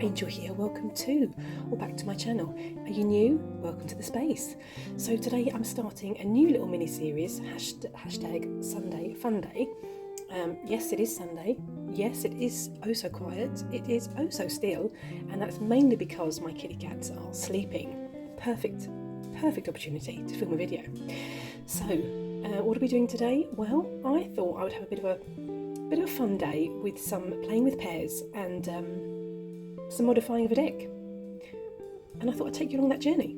Angel here, welcome to or back to my channel. Are you new? Welcome to the space. So today I'm starting a new little mini series, hashtag Sunday Fun Day. Yes, it is Sunday. Yes, it is oh so quiet. It is oh so still, and that's mainly because my kitty cats are sleeping. Perfect opportunity to film a video. So what are we doing today? Well, I thought I would have a bit of a fun day with some playing with pairs and some modifying of a deck. And I thought I'd take you along that journey.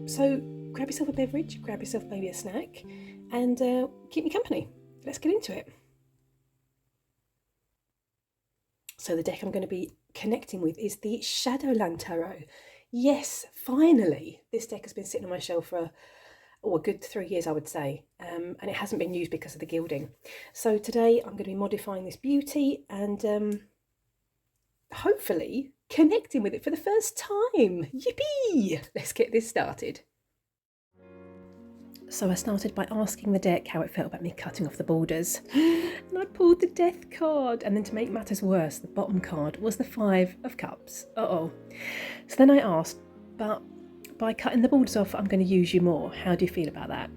So grab yourself a beverage, grab yourself maybe a snack, and keep me company. Let's get into it. So the deck I'm going to be connecting with is the Shadowland Tarot. Yes, finally! This deck has been sitting on my shelf for a good 3 years, I would say, and it hasn't been used because of the gilding. So today I'm going to be modifying this beauty and hopefully connecting with it for the first time. Yippee! Let's get this started. So I started by asking the deck how it felt about me cutting off the borders, and I pulled the Death card, and then to make matters worse, the bottom card was the Five of Cups. So then I asked, but by cutting the borders off, I'm going to use you more. How do you feel about that?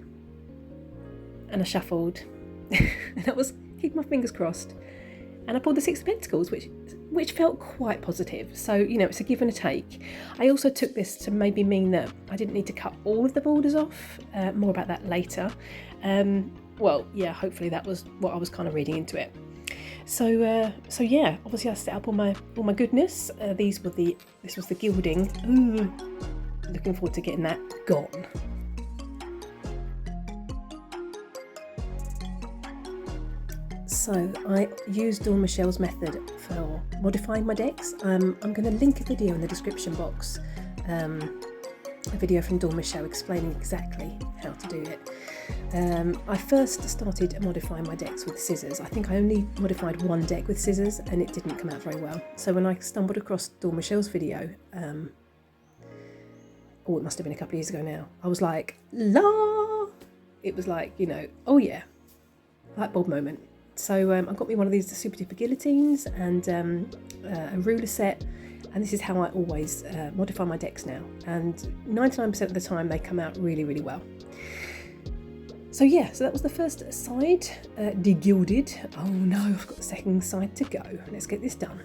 And I shuffled, and I was keeping my fingers crossed, and I pulled the Six of Pentacles, which felt quite positive. So, you know, it's a give and a take. I also took this to maybe mean that I didn't need to cut all of the borders off. More about that later. Well, yeah, hopefully that was what I was kind of reading into it. So yeah, obviously I set up all my goodness. This was the gilding. Ooh, looking forward to getting that gone. So I used Dawn Michelle's method for modifying my decks. I'm going to link a video in the description box, a video from Dawn Michelle explaining exactly how to do it. I first started modifying my decks with scissors. I think I only modified one deck with scissors and it didn't come out very well. So when I stumbled across Dawn Michelle's video, it must have been a couple of years ago now, I was like, la! It was like, you know, oh yeah, light bulb moment. So I got me one of these super duper guillotines and a ruler set, and this is how I always modify my decks now, and 99% of the time they come out really, really well. So yeah, so that was the first side, de-gilded. Oh no, I've got the second side to go. Let's get this done.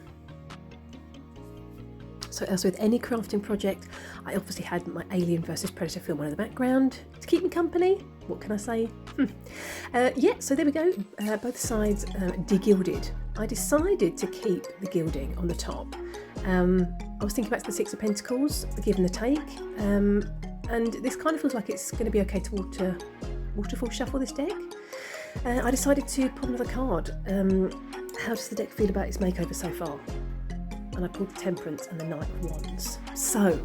So as with any crafting project, I obviously had my Alien versus Predator film on in the background to keep me company. What can I say? Yeah, so there we go, both sides de-gilded. I decided to keep the gilding on the top. I was thinking back to the Six of Pentacles, the give and the take, and this kind of feels like it's going to be okay to waterfall shuffle this deck. I decided to pull another card. How does the deck feel about its makeover so far? And I pulled the Temperance and the Knight of Wands. So,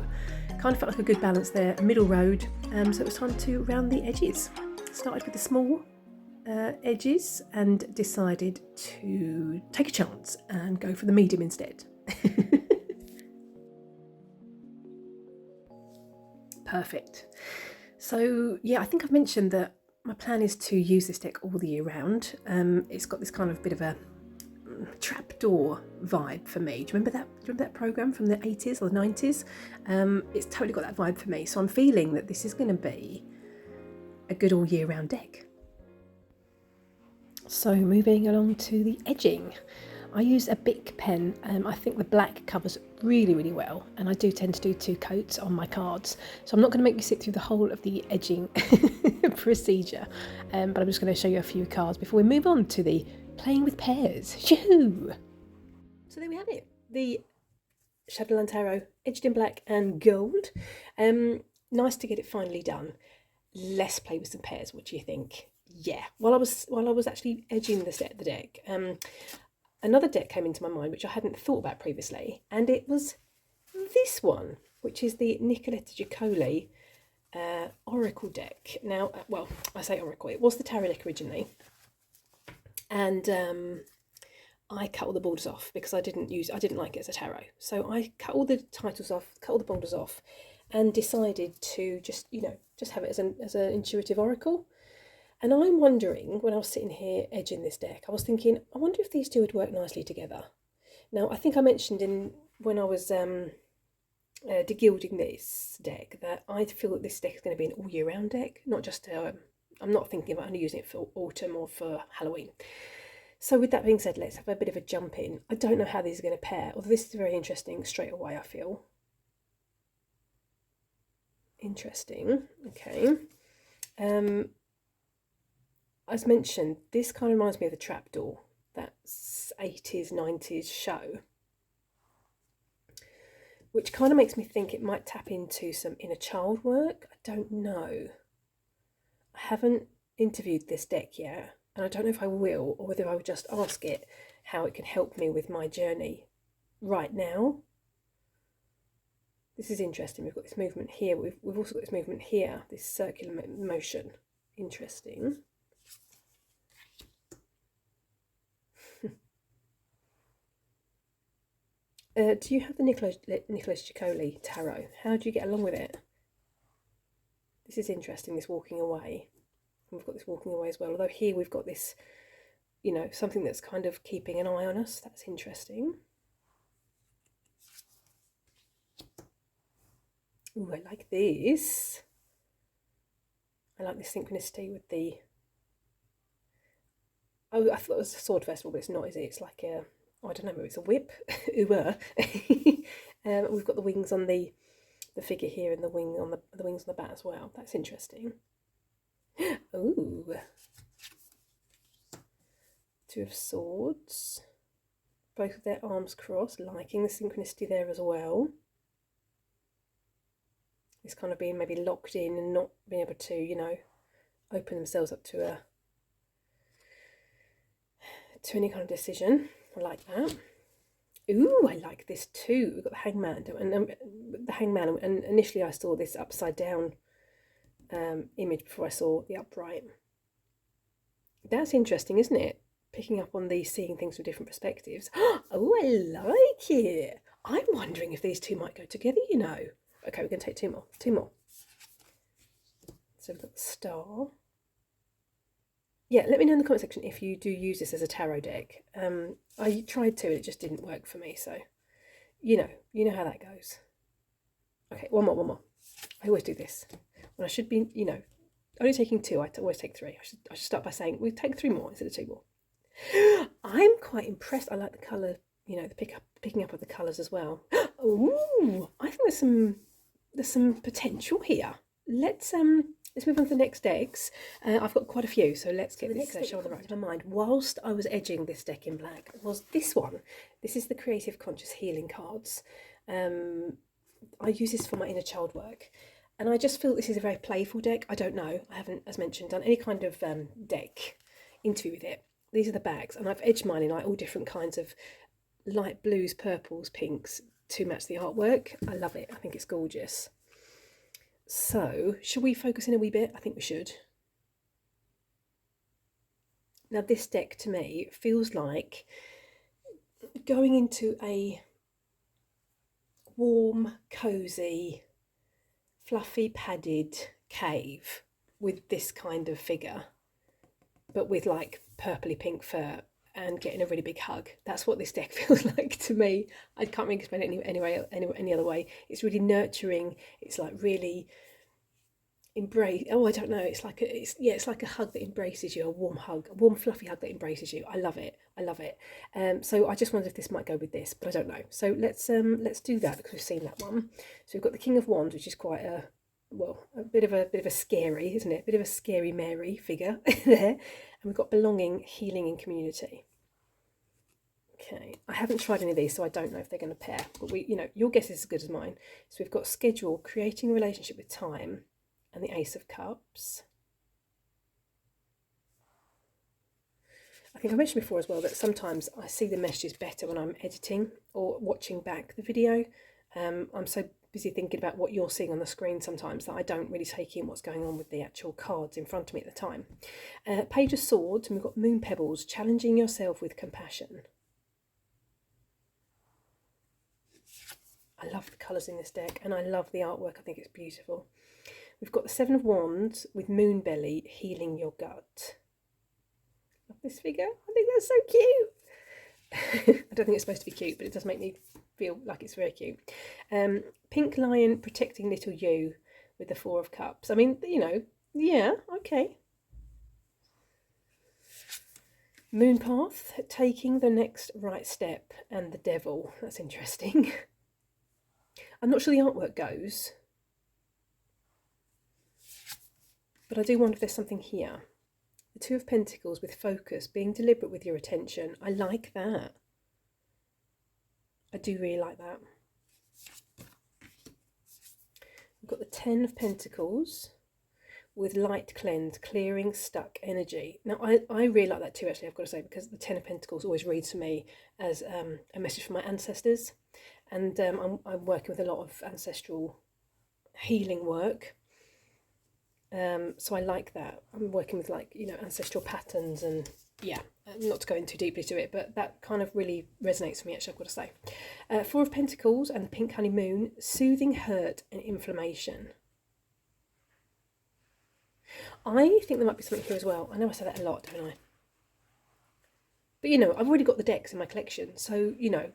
kind of felt like a good balance there, a middle road. So it was time to round the edges. Started with the small edges and decided to take a chance and go for the medium instead. Perfect. So yeah, I think I've mentioned that my plan is to use this deck all the year round. It's got this kind of bit of a trapdoor vibe for me. Do you remember that program from the 80s or the 90s? It's totally got that vibe for me. So I'm feeling that this is going to be a good all year round deck. So moving along to the edging, I use a Bic pen. I think the black covers really, really well, and I do tend to do 2 coats on my cards. So I'm not going to make you sit through the whole of the edging procedure, but I'm just going to show you a few cards before we move on to the playing with pairs. Shoo! So there we have it. The Shadowland Tarot, edged in black and gold. Nice to get it finally done. Let's play with some pairs. What do you think? Yeah. While I was actually edging the deck, another deck came into my mind which I hadn't thought about previously, and it was this one, which is the Nicoletta Giaccoli Oracle deck. Now, well, I say Oracle. It was the tarot deck originally. And I cut all the borders off because I didn't like it as a tarot. So I cut all the titles off, cut all the borders off, and decided to just have it as an intuitive oracle. And I'm wondering, when I was sitting here edging this deck, I was thinking, I wonder if these two would work nicely together. Now, I think I mentioned in when I was degilding this deck that I feel that this deck is going to be an all year round deck, not just I'm not thinking about only using it for autumn or for Halloween. So with that being said, let's have a bit of a jump in. I don't know how these are going to pair, although this is very interesting straight away, I feel. Interesting, okay. As mentioned, this kind of reminds me of the Trapdoor, that 80s, 90s show, which kind of makes me think it might tap into some inner child work. I don't know. I haven't interviewed this deck yet, and I don't know if I will, or whether I will just ask it how it can help me with my journey right now. This is interesting. We've got this movement here. We've also got this movement here, this circular motion. Interesting. Do you have the Nicholas Giaccoli Tarot? How do you get along with it? This is interesting, this walking away. We've got this walking away as well, although here we've got this, you know, something that's kind of keeping an eye on us. That's interesting. Ooh, I like this. I like this synchronicity with the... Oh, I thought it was a sword festival, but it's not, is it? It's like a... Oh, I don't know, maybe it's a whip. We've got the wings on the figure here and the wings on the bat as well. That's interesting. Ooh. Two of Swords. Both of their arms crossed, liking the synchronicity there as well. It's kind of being maybe locked in and not being able to, you know, open themselves up to any kind of decision. I like that. Ooh, I like this too. We've got the Hangman, and initially I saw this upside down image before I saw the upright. That's interesting, isn't it? Picking up on these, seeing things from different perspectives. Oh, I like it. I'm wondering if these two might go together, you know. Okay, we're going to take two more. So we've got the Star. Yeah, let me know in the comment section if you do use this as a tarot deck. I tried to, and it just didn't work for me. So, you know how that goes. Okay, one more. I always do this when I should be, you know, only taking two. I always take three. I should start by saying we take three more instead of two more. I'm quite impressed. I like the colour, you know, the picking up of the colours as well. Ooh, I think there's some potential here. Let's move on to the next decks. I've got quite a few, so let's get the next show on the right. My mind, whilst I was edging this deck in black, was this one. This is the Creative Conscious Healing cards. I use this for my inner child work, and I just feel this is a very playful deck. I don't know. I haven't, as mentioned, done any kind of deck interview with it. These are the bags, and I've edged mine in like all different kinds of light blues, purples, pinks to match the artwork. I love it. I think it's gorgeous. So, should we focus in a wee bit? I think we should. Now, this deck to me feels like going into a warm, cosy, fluffy, padded cave with this kind of figure, but with like purpley pink fur and getting a really big hug. That's what this deck feels like to me. I can't really explain it any other way. It's really nurturing. It's like really embrace. Oh, I don't know. It's like a hug that embraces you, a warm hug, a warm fluffy hug that embraces you. I love it. So I just wondered if this might go with this, but I don't know. So let's do that because we've seen that one. So we've got the King of Wands, which is quite a bit of a scary, isn't it? A bit of a scary Mary figure there. And we've got Belonging, Healing and Community. Okay, I haven't tried any of these, so I don't know if they're going to pair. But your guess is as good as mine. So we've got Schedule, Creating a Relationship with Time, and the Ace of Cups. I think I mentioned before as well that sometimes I see the messages better when I'm editing or watching back the video. I'm so busy thinking about what you're seeing on the screen sometimes that I don't really take in what's going on with the actual cards in front of me at the time. Page of Swords, and we've got Moon Pebbles, Challenging Yourself with Compassion. I love the colours in this deck, and I love the artwork. I think it's beautiful. We've got the Seven of Wands with Moon Belly, Healing Your Gut. Love this figure. I think that's so cute. I don't think it's supposed to be cute, but it does make me feel like it's very cute. Pink lion protecting little you with the Four of Cups. I mean, you know, yeah, okay. Moon path, taking the next right step, and the devil. That's interesting. I'm not sure the artwork goes, but I do wonder if there's something here. The Two of Pentacles with focus, being deliberate with your attention. I like that. I do really like that. We've got the Ten of Pentacles with light cleanse, clearing stuck energy. Now, I really like that too, actually, I've got to say, because the Ten of Pentacles always reads for me as a message from my ancestors. And I'm working with a lot of ancestral healing work. So I like that. I'm working with, like, you know, ancestral patterns, and yeah, not to go in too deeply to it, but that kind of really resonates for me, actually, I've got to say. Four of Pentacles and the Pink Honey Moon, soothing hurt and inflammation. I think there might be something here as well. I know I say that a lot, don't I? But, you know, I've already got the decks in my collection, so, you know,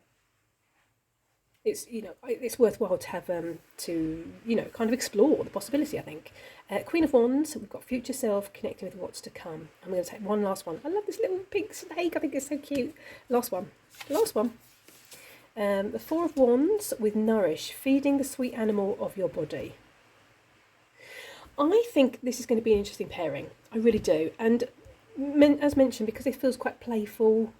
it's, you know, it's worthwhile to have to, you know, kind of explore the possibility, I think. Queen of Wands, we've got future self connecting with what's to come. I'm going to take one last one. I love this little pink snake. I think it's so cute. Last one. The Four of Wands with nourish, feeding the sweet animal of your body. I think this is going to be an interesting pairing. I really do. And as mentioned, because it feels quite playful,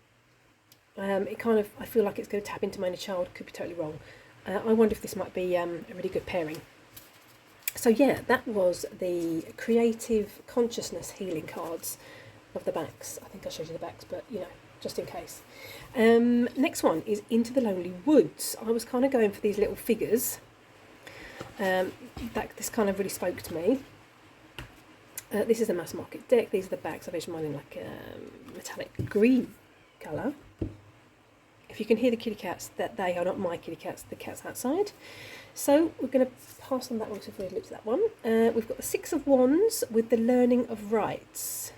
it kind of, I feel like it's going to tap into my inner child. Could be totally wrong. I wonder if this might be a really good pairing. So yeah, that was the Creative Consciousness Healing cards of the backs. I think I showed you the backs, but, you know, just in case. Next one is Into the Lonely Woods. I was kind of going for these little figures. This kind of really spoke to me. This is a mass market deck. These are the backs. I've mine in like a metallic green colour. If you can hear the kitty cats, that they are not my kitty cats, the cats outside. So we're going to pass on that one, so if we look at that one. We've got the Six of Wands with the Learning of Rights.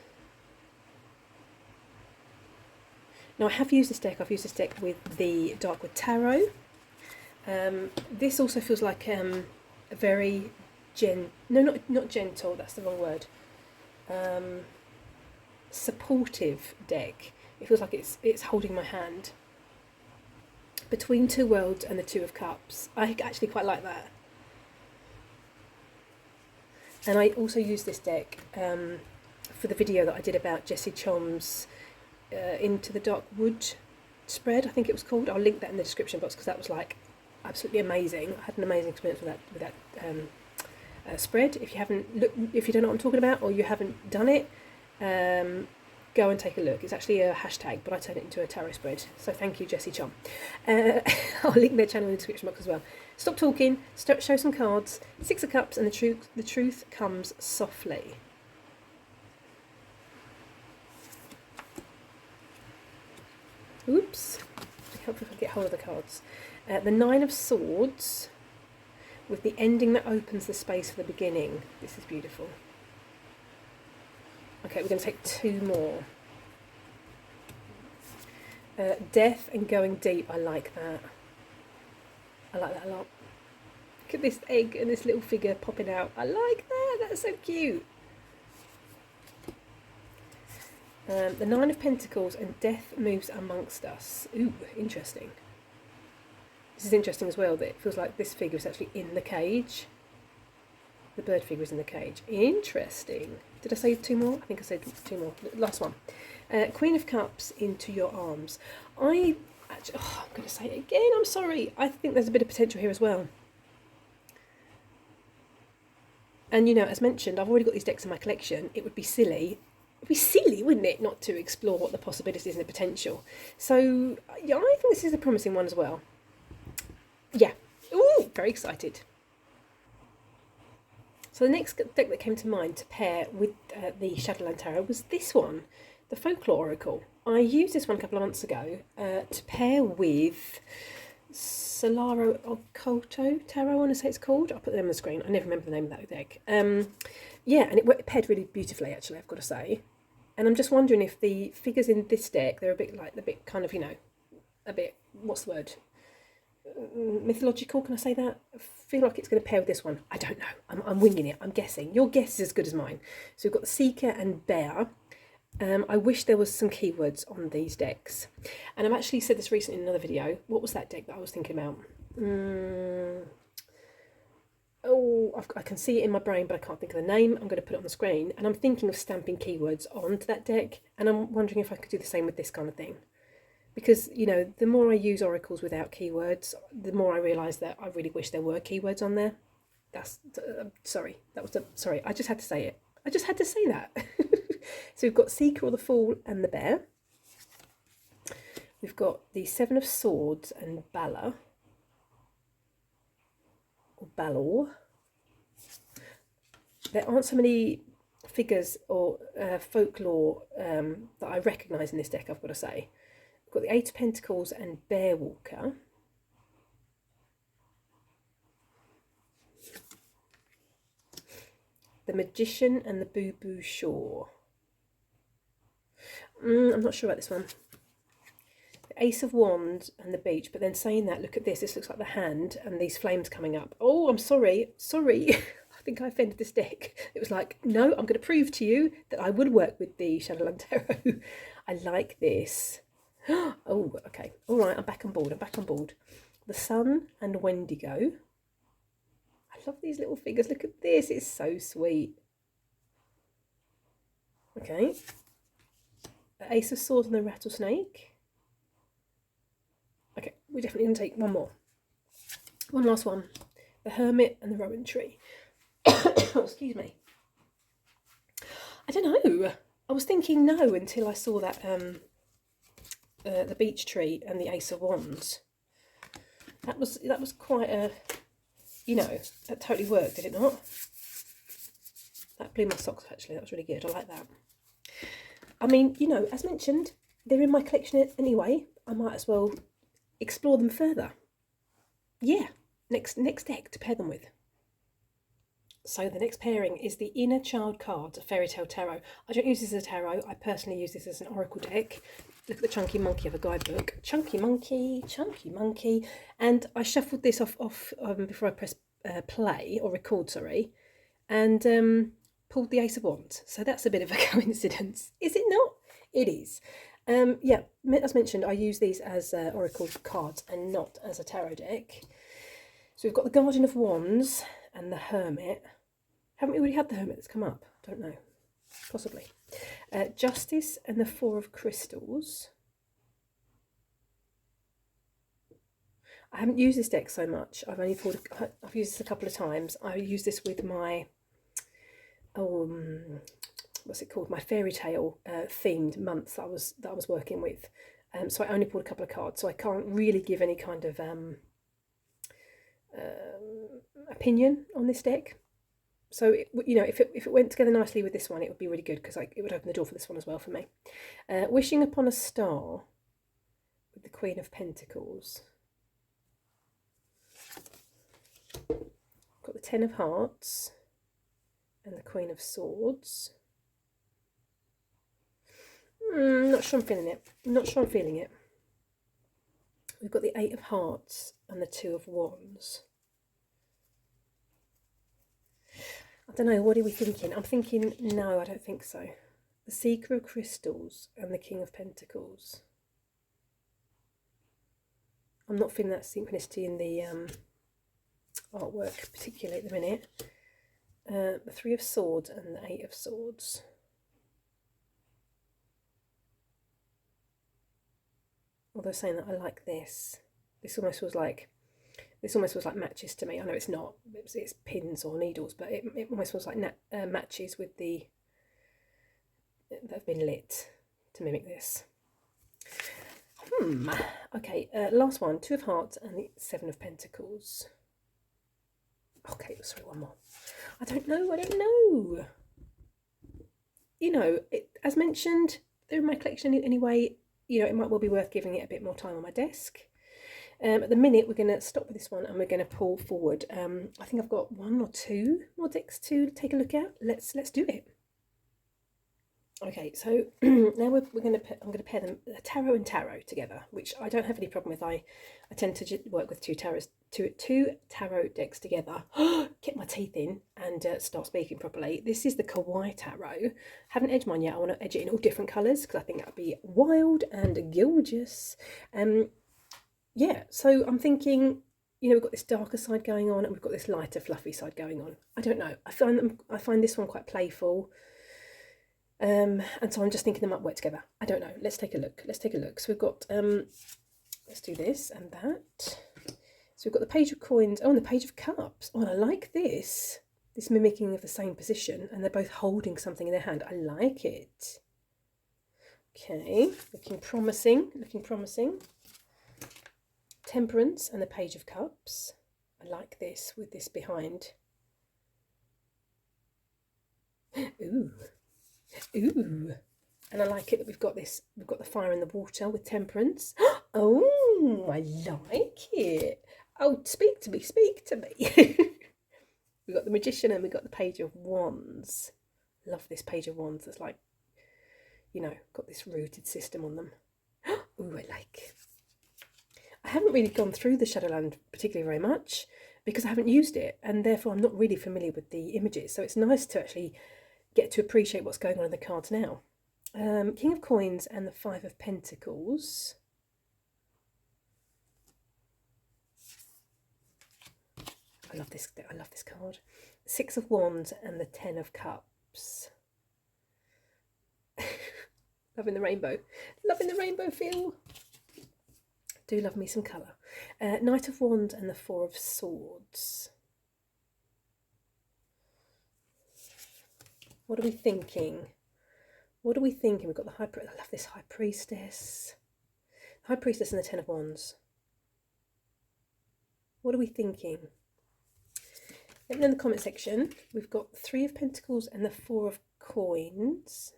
Now I have used this deck. I've used this deck with the Darkwood Tarot. This also feels like a very not gentle, that's the wrong word. Supportive deck. It feels like it's holding my hand. Between Two Worlds and the Two of Cups. I actually quite like that. And I also used this deck for the video that I did about Jessie Chom's Into the Dark Wood spread, I think it was called. I'll link that in the description box because that was like absolutely amazing. I had an amazing experience with that spread. If you don't know what I'm talking about, or you haven't done it, go and take a look. It's actually a hashtag, but I turned it into a tarot spread. So thank you, Jessie Chom. I'll link their channel in the description box as well. Stop talking, show some cards. Six of Cups and the truth comes softly. Oops. Help if I get hold of the cards. The Nine of Swords with the ending that opens the space for the beginning. This is beautiful. Okay, we're going to take two more. Death and going deep. I like that. I like that a lot. Look at this egg and this little figure popping out. I like that. That's so cute. The Nine of Pentacles and death moves amongst us. Ooh, interesting. This is interesting as well, that it feels like this figure is actually in the cage. The bird figure is in the cage. Interesting. Did I say two more? I think I said two more. Last one. Queen of Cups into your arms. I'm going to say it again. I'm sorry. I think there's a bit of potential here as well. And, you know, as mentioned, I've already got these decks in my collection. It would be silly. It would be silly, wouldn't it, not to explore what the possibilities and the potential. So, yeah, I think this is a promising one as well. Yeah. Ooh, very excited. So the next deck that came to mind to pair with the Shadowland Tarot was this one, the Folklore Oracle. I used this one a couple of months ago to pair with Solaro Occulto Tarot, I want to say it's called. I'll put them on the screen. I never remember the name of that deck. Yeah, and it paired really beautifully, actually, I've got to say. And I'm just wondering if the figures in this deck, they're a bit kind of, you know, a bit, what's the word? mythological, can I say that? I feel like it's going to pair with this one. I don't know. I'm winging it. I'm guessing. Your guess is as good as mine. So we've got the Seeker and Bear. I wish there was some keywords on these decks. And I've actually said this recently in another video. What was that deck that I was thinking about? I can see it in my brain, but I can't think of the name. I'm going to put it on the screen. And I'm thinking of stamping keywords onto that deck. And I'm wondering if I could do the same with this kind of thing. Because, you know, the more I use oracles without keywords, the more I realise that I really wish there were keywords on there. Sorry, I just had to say it. I just had to say that. So we've got Seeker or the Fool and the Bear. We've got the Seven of Swords and Balor. Or Balor. There aren't so many figures or folklore that I recognise in this deck, I've got to say. We've got the Eight of Pentacles and Bearwalker. The Magician and the Boo Boo Shore. I'm not sure about this one. The Ace of Wands and the Beach. But then saying that, look at this. This looks like the hand and these flames coming up. Oh, I'm sorry. Sorry. I think I offended this deck. It was like, no, I'm going to prove to you that I would work with the Shadowland Tarot. I like this. Oh, okay. All right, I'm back on board. I'm back on board. The Sun and Wendigo. I love these little figures. Look at this. It's so sweet. Okay. The Ace of Swords and the Rattlesnake. Okay, we're definitely going to take one more. One last one. The Hermit and the Rowan Tree. Oh, excuse me. I don't know. I was thinking no until I saw that the Beech Tree and the Ace of Wands. That was quite a, you know, that totally worked, did it not? That blew my socks, actually. That was really good. I like that. I mean, you know, as mentioned, they're in my collection anyway. I might as well explore them further. Yeah, next deck to pair them with. So the next pairing is the Inner Child cards of Fairy Tale Tarot. I don't use this as a tarot. I personally use this as an oracle deck. Look at the chunky monkey of a guidebook. Chunky monkey, chunky monkey. And I shuffled this off before I pressed play, or record, sorry, and pulled the Ace of Wands. So that's a bit of a coincidence. Is it not? It is. Yeah, as mentioned, I use these as oracle cards and not as a tarot deck. So we've got the Guardian of Wands and the Hermit. Haven't we already had the Hermit that's come up? Don't know. Possibly. Justice and the Four of Crystals. I haven't used this deck so much. I've used this a couple of times. I used this with my what's it called? My fairy tale themed month that I was working with. So I only pulled a couple of cards, so I can't really give any kind of opinion on this deck. So you know, if it went together nicely with this one, it would be really good, because it would open the door for this one as well for me. Wishing Upon a Star with the Queen of Pentacles. Got the Ten of Hearts and the Queen of Swords. Not sure I'm feeling it. Not sure I'm feeling it. We've got the Eight of Hearts and the Two of Wands. I don't know, what are we thinking? I'm thinking, no, I don't think so. The Seeker of Crystals and the King of Pentacles. I'm not feeling that synchronicity in the artwork, particularly at the minute. The Three of Swords and the Eight of Swords. Although saying that, I like this. This almost was like matches to me. I know it's not. It's pins or needles, but it almost was like matches with the that have been lit to mimic this. Okay, last one. Two of Hearts and the Seven of Pentacles. Okay, sorry, one more. I don't know. You know, as mentioned, they're in my collection anyway. You know, it might well be worth giving it a bit more time on my desk. At the minute, we're going to stop with this one and we're going to pull forward. I think I've got one or two more decks to take a look at. Let's do it. Okay, so now we're going to I'm going to pair them tarot and tarot together, which I don't have any problem with. I tend to work with two tarot decks together. Get my teeth in and start speaking properly. This is the Kawaii Tarot. Haven't edged mine yet. I want to edge it in all different colours because I think that would be wild and gorgeous. Yeah, so I'm thinking, you know, we've got this darker side going on and we've got this lighter fluffy side going on. I don't know. I find this one quite playful. And so I'm just thinking them up wet together. I don't know. Let's take a look. Let's take a look. So we've got let's do this and that. So we've got the Page of Coins. Oh, and the Page of Cups. Oh, and I like this. This mimicking of the same position, and they're both holding something in their hand. I like it. Okay, looking promising. Looking promising. Temperance and the Page of Cups. I like this with this behind. Ooh. Ooh, and I like it that we've got the fire in the water with temperance. Oh, I like it. Oh, speak to me, speak to me. We've got the magician and we've got the Page of Wands. Love this Page of Wands. That's like, you know, got this rooted system on them. Ooh, I haven't really gone through the Shadowland particularly very much because I haven't used it, and therefore I'm not really familiar with the images. So it's nice to actually get to appreciate what's going on in the cards now. King of Coins and the Five of Pentacles. I love this card. Six of Wands and the Ten of Cups. Loving the rainbow. Loving the rainbow feel. Do love me some colour. Knight of Wands and the Four of Swords. What are we thinking? What are we thinking? We've got the I love this High Priestess. High Priestess and the Ten of Wands. What are we thinking? Let me know in the comment section. We've got the Three of Pentacles and the Four of Coins.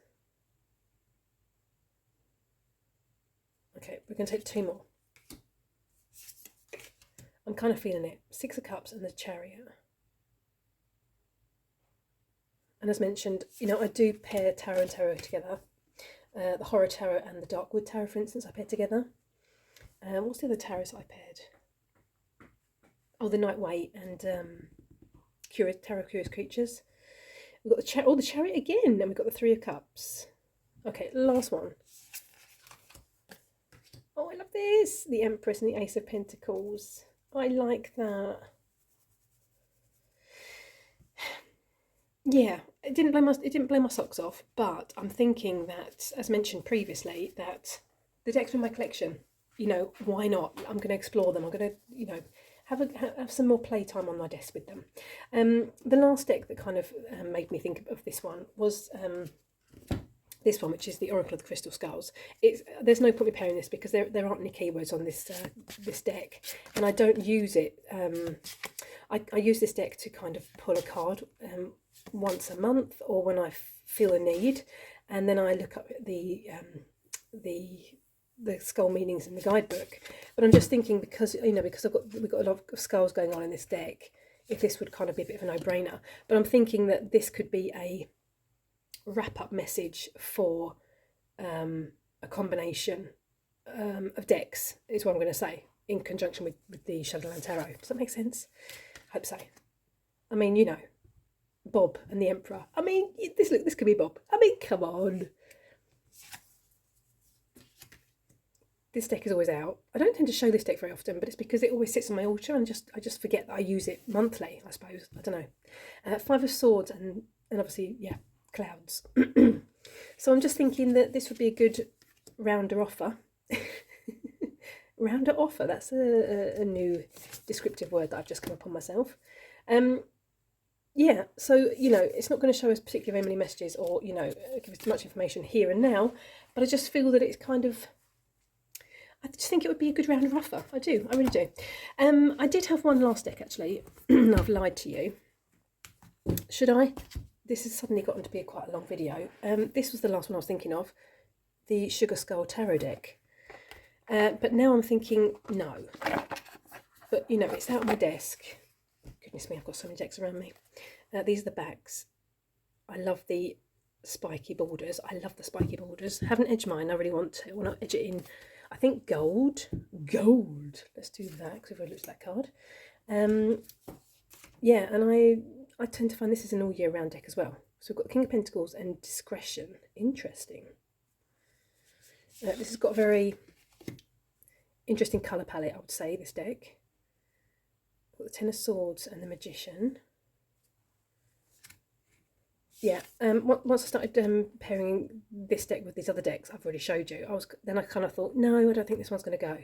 Okay, we're going to take two more. I'm kind of feeling it. Six of Cups and the Chariot. And as mentioned, you know, I do pair tarot and tarot together. The Horror Tarot and the Darkwood Tarot, for instance, I pair together. What's the other tarots I paired? Oh, the Night Wait and Tarot Curious Creatures. We've got the Chariot again, and we've got the Three of Cups. Okay, last one. Oh, I love this. The Empress and the Ace of Pentacles. I like that. Yeah, it didn't blow my socks off, but I'm thinking that, as mentioned previously, that the decks in my collection, you know, why not? I'm going to explore them. I'm going to, you know, have some more playtime on my desk with them. The last deck that kind of made me think of this one was this one, which is the Oracle of the Crystal Skulls. There's no point in pairing this because there aren't any keywords on this this deck, and I don't use it. I use this deck to kind of pull a card once a month or when I feel a need, and then I look up the skull meanings in the guidebook. But I'm just thinking, because you know, because we've got a lot of skulls going on in this deck, if this would kind of be a bit of a no-brainer. But I'm thinking that this could be a wrap-up message for a combination of decks, is what I'm going to say, in conjunction with the Shadowland Tarot. Does that make sense? Hope so. I mean, you know, Bob and the Emperor. I mean, this could be Bob. I mean, come on. This deck is always out. I don't tend to show this deck very often, but it's because it always sits on my altar and I just forget that I use it monthly, I suppose. I don't know. Five of Swords and obviously, yeah, clouds. So I'm just thinking that this would be a good rounder offer. Rounder offer, that's a new descriptive word that I've just come upon myself. Yeah, so, you know, it's not going to show us particularly many messages or, you know, give us much information here and now, but I just feel that it's kind of, I just think it would be a good rounder offer. I do, I really do. I did have one last deck, actually. I've lied to you. Should I? This has suddenly gotten to be quite a long video. This was the last one I was thinking of, the Sugar Skull Tarot deck. But now I'm thinking, no. But, you know, it's out on my desk. Goodness me, I've got so many decks around me. These are the backs. I love the spiky borders. I love the spiky borders. Haven't edged mine. I really want to. I want to edge it in, I think, gold. Gold. Let's do that because we've already looked at that card. Yeah, and I tend to find this is an all year round deck as well. So we've got the King of Pentacles and Discretion. Interesting. This has got a very interesting colour palette, I would say, this deck. Got the Ten of Swords and the Magician. Yeah, once I started pairing this deck with these other decks I've already showed you, I kind of thought, no, I don't think this one's going to go.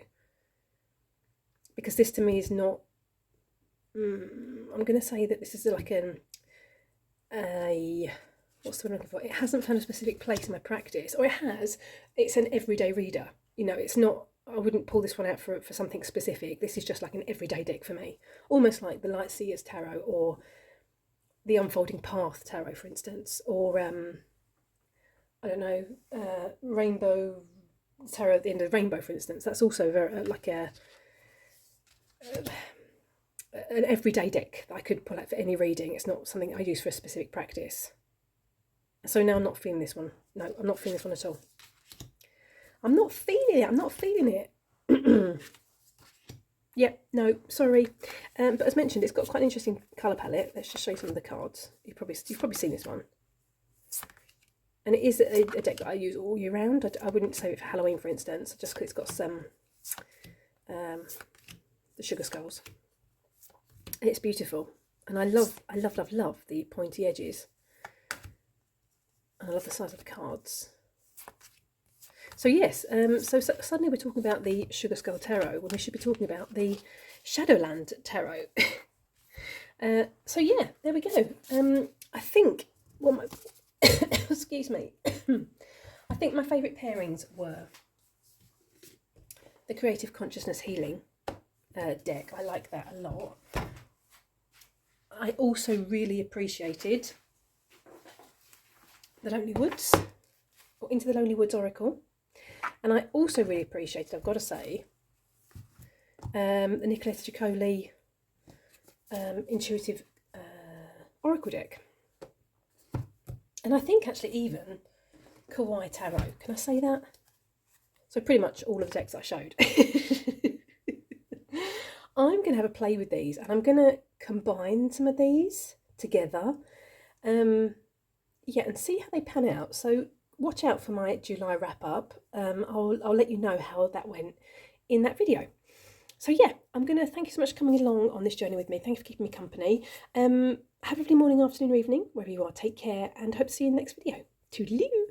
Because this to me is not, I'm going to say that this is like what's the word I'm looking for? It hasn't found a specific place in my practice, or it has. It's an everyday reader. You know, it's not, I wouldn't pull this one out for something specific. This is just like an everyday deck for me. Almost like the Light Seers Tarot or the Unfolding Path Tarot, for instance, or I don't know, Rainbow Tarot at the End of the Rainbow, for instance. That's also very like an everyday deck that I could pull out for any reading. It's not something I use for a specific practice. So now I'm not feeling this one. No, I'm not feeling this one at all. I'm not feeling it. I'm not feeling it. Yeah, no, sorry. But as mentioned, it's got quite an interesting colour palette. Let's just show you some of the cards. You've probably seen this one. And it is a deck that I use all year round. I wouldn't save it for Halloween, for instance, just because it's got some the sugar skulls. And it's beautiful. And I love the pointy edges. And I love the size of the cards. So yes, so suddenly we're talking about the Sugar Skull Tarot when we should be talking about the Shadowland Tarot. So yeah, there we go. I think, well, excuse me, I think my favourite pairings were the Creative Consciousness Healing deck. I like that a lot. I also really appreciated the Lonely Woods, or Into the Lonely Woods Oracle. And I also really appreciated, I've got to say, the Nicoletta Giaccoli Intuitive Oracle deck. And I think actually even Kawaii Tarot. Can I say that? So pretty much all of the decks I showed. I'm going to have a play with these, and I'm going to combine some of these together. Yeah, and see how they pan out. So watch out for my July wrap up. I'll let you know how that went in that video. So yeah, I'm going to thank you so much for coming along on this journey with me. Thank you for keeping me company. Have a lovely morning, afternoon or evening, wherever you are. Take care and hope to see you in the next video. Toodaloo!